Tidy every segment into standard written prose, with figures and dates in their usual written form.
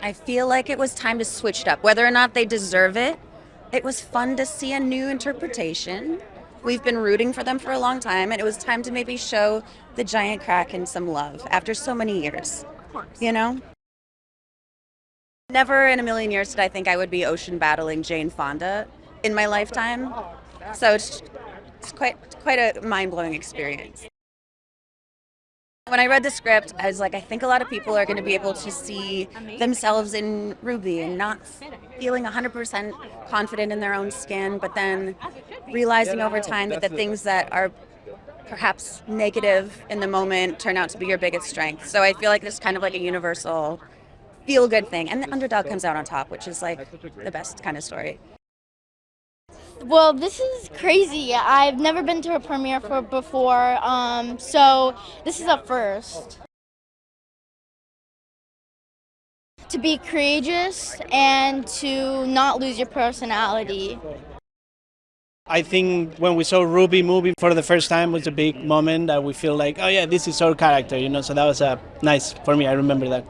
I feel like it was time to switch it up. Whether or not they deserve it, it was fun to see a new interpretation. We've been rooting for them for a long time, and it was time to maybe show the giant Kraken some love after so many years. You know? Never in a million years did I think I would be ocean battling Jane Fonda in my lifetime. So it's quite a mind blowing experience. When I read the script, I was like, I think a lot of people are going to be able to see themselves in Ruby and not feeling 100% confident in their own skin, but then realizing over time that the things that are perhaps negative in the moment turn out to be your biggest strength. So I feel like it's kind of like a universal feel good thing. And the underdog comes out on top, which is like the best kind of story. Well, this is crazy. I've never been to a premiere for before, so this is a first. To be courageous and to not lose your personality. I think when we saw Ruby movie for the first time was a big moment that we feel like, oh yeah, this is our character, so that was nice for me. I remember that.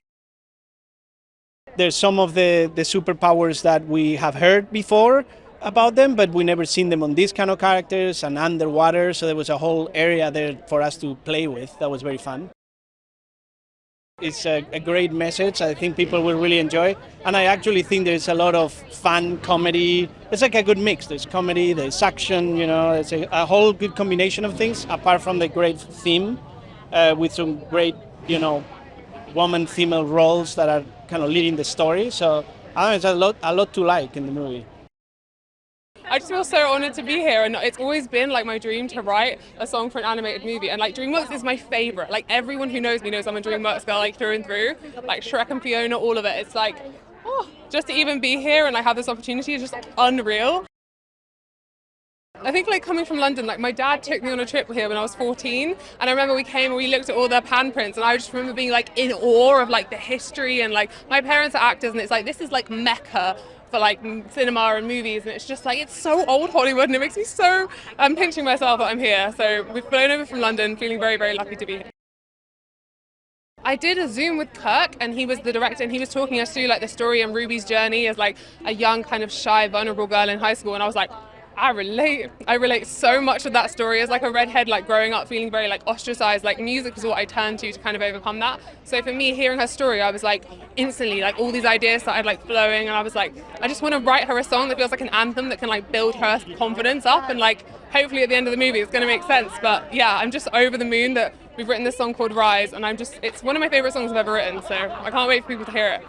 There's some of the superpowers that we have heard before about them, but we never seen them on these kind of characters and underwater, so there was a whole area there for us to play with. That was very fun. It's a great message. I think people will really enjoy, and I actually think there's a lot of fun comedy. It's like a good mix. There's comedy, there's action, it's a whole good combination of things, apart from the great theme with some great, woman female roles that are kind of leading the story. So I don't know, it's a lot to like in the movie. I just feel so honored to be here, and it's always been like my dream to write a song for an animated movie, and like DreamWorks is my favorite. Like everyone who knows me knows I'm a DreamWorks girl, like through and through. Like Shrek and Fiona, all of it. It's like, just to even be here and like have this opportunity is just unreal. I think like coming from London, like my dad took me on a trip here when I was 14, and I remember we came and we looked at all the pan prints, and I just remember being like in awe of like the history, and like my parents are actors, and it's like this is like Mecca for like cinema and movies, and it's just like it's so old Hollywood, and it makes me so I'm pinching myself that I'm here. So we've flown over from London, feeling very, very lucky to be here. I did a Zoom with Kirk, and he was the director, and he was talking us through like the story and Ruby's journey as like a young kind of shy, vulnerable girl in high school, and I was like, I relate so much of that story as like a redhead, like growing up feeling very like ostracized. Like music was what I turned to kind of overcome that. So for me, hearing her story, I was like instantly like all these ideas started like flowing, and I was like, I just want to write her a song that feels like an anthem that can like build her confidence up, and like hopefully at the end of the movie it's going to make sense. But yeah, I'm just over the moon that we've written this song called Rise, and it's one of my favorite songs I've ever written, so I can't wait for people to hear it.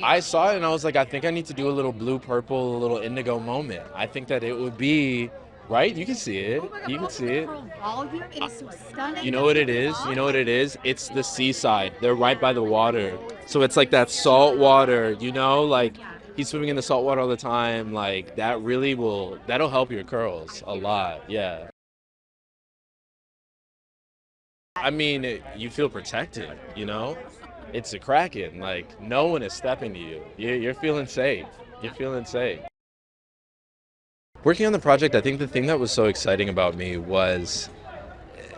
I saw it and I was like, I think I need to do a little blue, purple, a little indigo moment. I think that it would be, right? You can see it. You can see it. You know what it is? You know what it is? It's the seaside. They're right by the water. So it's like that salt water, like he's swimming in the salt water all the time. Like that really that'll help your curls a lot. Yeah. I mean, you feel protected, It's a Kraken. Like, no one is stepping to you. You're feeling safe. You're feeling safe. Working on the project, I think the thing that was so exciting about me was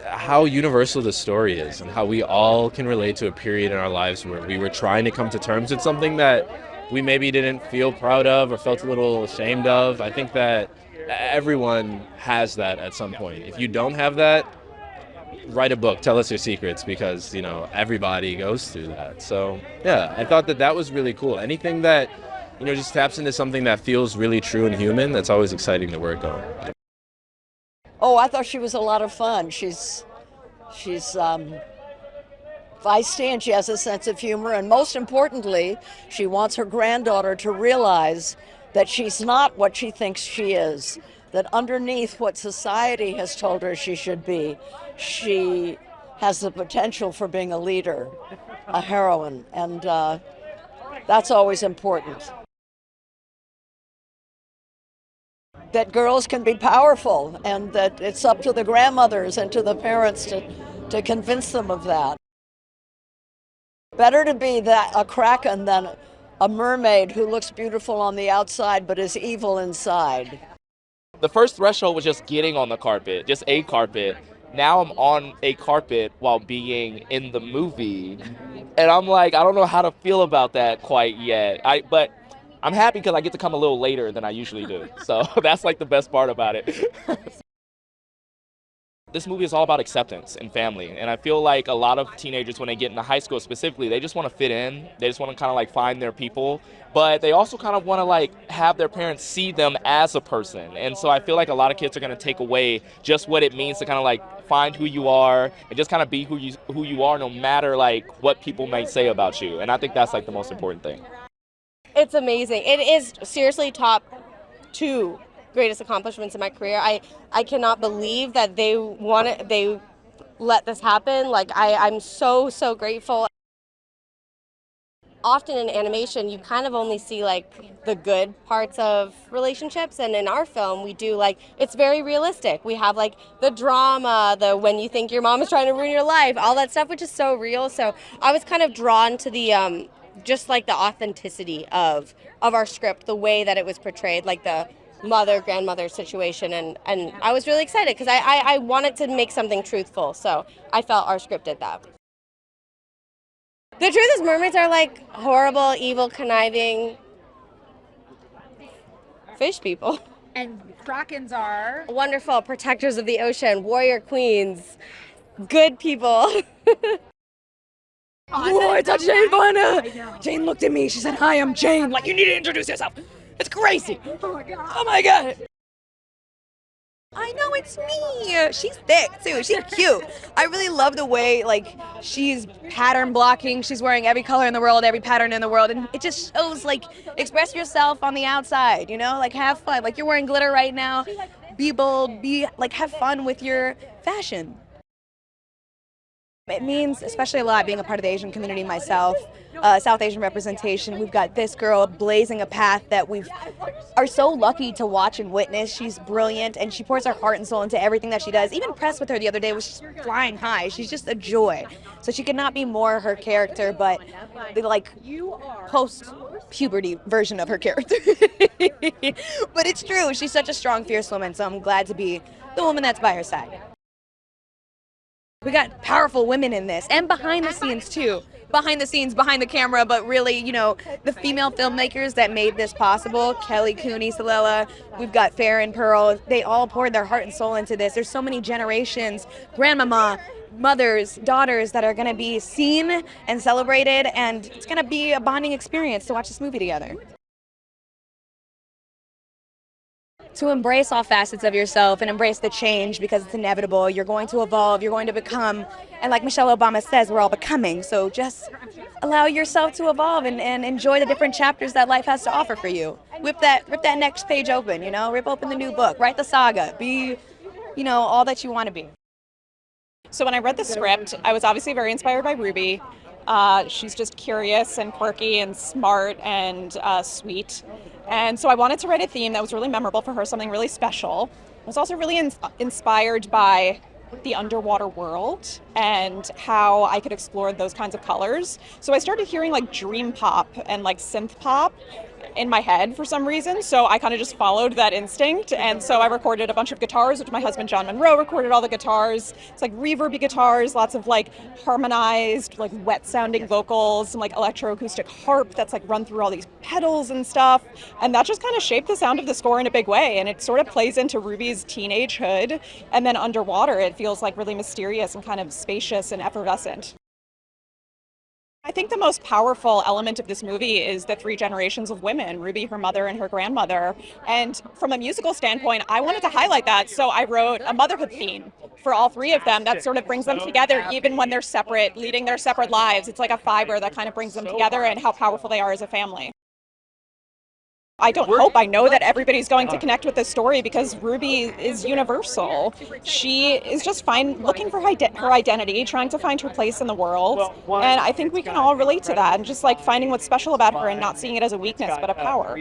how universal the story is and how we all can relate to a period in our lives where we were trying to come to terms with something that we maybe didn't feel proud of or felt a little ashamed of. I think that everyone has that at some point. If you don't have that, write a book, tell us your secrets, because everybody goes through that. So yeah, I thought that was really cool. Anything that just taps into something that feels really true and human, that's always exciting to work on. Oh, I thought she was a lot of fun. She's feisty, and she has a sense of humor, and most importantly, she wants her granddaughter to realize that she's not what she thinks she is, that underneath what society has told her she should be, she has the potential for being a leader, a heroine, and that's always important. That girls can be powerful, and that it's up to the grandmothers and to the parents to convince them of that. Better to be a Kraken than a mermaid who looks beautiful on the outside but is evil inside. The first threshold was just getting on the carpet, just a carpet. now I'm on a carpet while being in the movie, and I'm like, I don't know how to feel about that quite yet. But I'm happy because I get to come a little later than I usually do. So that's like the best part about it. This movie is all about acceptance and family, and I feel like a lot of teenagers, when they get into high school specifically, they just want to fit in. They just want to kind of like find their people, but they also kind of want to like have their parents see them as a person. And so I feel like a lot of kids are going to take away just what it means to kind of like find who you are and just kind of be who you are, no matter like what people might say about you. And I think that's like the most important thing. It's amazing. It is seriously top 2 greatest accomplishments in my career. I cannot believe that they let this happen. Like I'm so grateful. Often in animation, you kind of only see like the good parts of relationships, and in our film, we do like, it's very realistic. We have like the drama, the when you think your mom is trying to ruin your life, all that stuff, which is so real. So I was kind of drawn to the just like the authenticity of our script, the way that it was portrayed, like the grandmother situation, and I was really excited because I wanted to make something truthful, so I felt our script did that. The truth is, mermaids are like horrible, evil, conniving fish people. And krakens are Wonderful protectors of the ocean, warrior queens, good people. Oh, I touched Jane Fonda. Jane looked at me. She said, "Hi, I'm Jane." Like, you need to introduce yourself. It's crazy. Oh my god. Oh my god. I know, it's me. She's thick too. She's cute. I really love the way like she's pattern blocking. She's wearing every color in the world, every pattern in the world, and it just shows like express yourself on the outside. You know, like have fun. Like you're wearing glitter right now. Be bold. Be like have fun with your fashion. It means especially a lot being a part of the Asian community myself, South Asian representation. We've got this girl blazing a path that we are so lucky to watch and witness. She's brilliant and she pours her heart and soul into everything that she does. Even Press with her the other day was just flying high. She's just a joy. So she could not be more her character, but the like post-puberty version of her character. But it's true. She's such a strong, fierce woman, so I'm glad to be the woman that's by her side. We got powerful women in this, and behind the scenes too. Behind the scenes, behind the camera, but really, you know, the female filmmakers that made this possible, Kelly, Cooney, Salela, we've got Farron, Pearl, they all poured their heart and soul into this. There's so many generations, Grandmamah, mothers, daughters that are gonna be seen and celebrated, and it's gonna be a bonding experience to watch this movie together. To embrace all facets of yourself and embrace the change because it's inevitable. You're going to evolve, you're going to become, and like Michelle Obama says, we're all becoming. So just allow yourself to evolve and enjoy the different chapters that life has to offer for you. Rip that next page open, you know, rip open the new book, write the saga, be, you know, all that you want to be. So when I read the script, I was obviously very inspired by Ruby. She's just curious and quirky and smart and sweet. And so I wanted to write a theme that was really memorable for her, something really special. I was also really inspired by the underwater world and how I could explore those kinds of colors. So I started hearing like dream pop and like synth pop in my head for some reason, so I kind of just followed that instinct, and so I recorded a bunch of guitars, which my husband John Monroe recorded all the guitars. It's like reverby guitars, lots of like harmonized, like wet sounding vocals, some like electroacoustic harp that's like run through all these pedals and stuff, and that just kind of shaped the sound of the score in a big way, and it sort of plays into Ruby's teenagehood, and then underwater it feels like really mysterious and kind of spacious and effervescent. I think the most powerful element of this movie is the 3 generations of women, Ruby, her mother, and her grandmother. And from a musical standpoint, I wanted to highlight that, so I wrote a motherhood theme for all 3 of them that sort of brings them together even when they're separate, leading their separate lives. It's like a fiber that kind of brings them together and how powerful they are as a family. I don't hope, I know that everybody's going to connect with this story because Ruby is universal. She is just looking for her identity, trying to find her place in the world, and I think we can all relate to that, and just like finding what's special about her and not seeing it as a weakness but a power.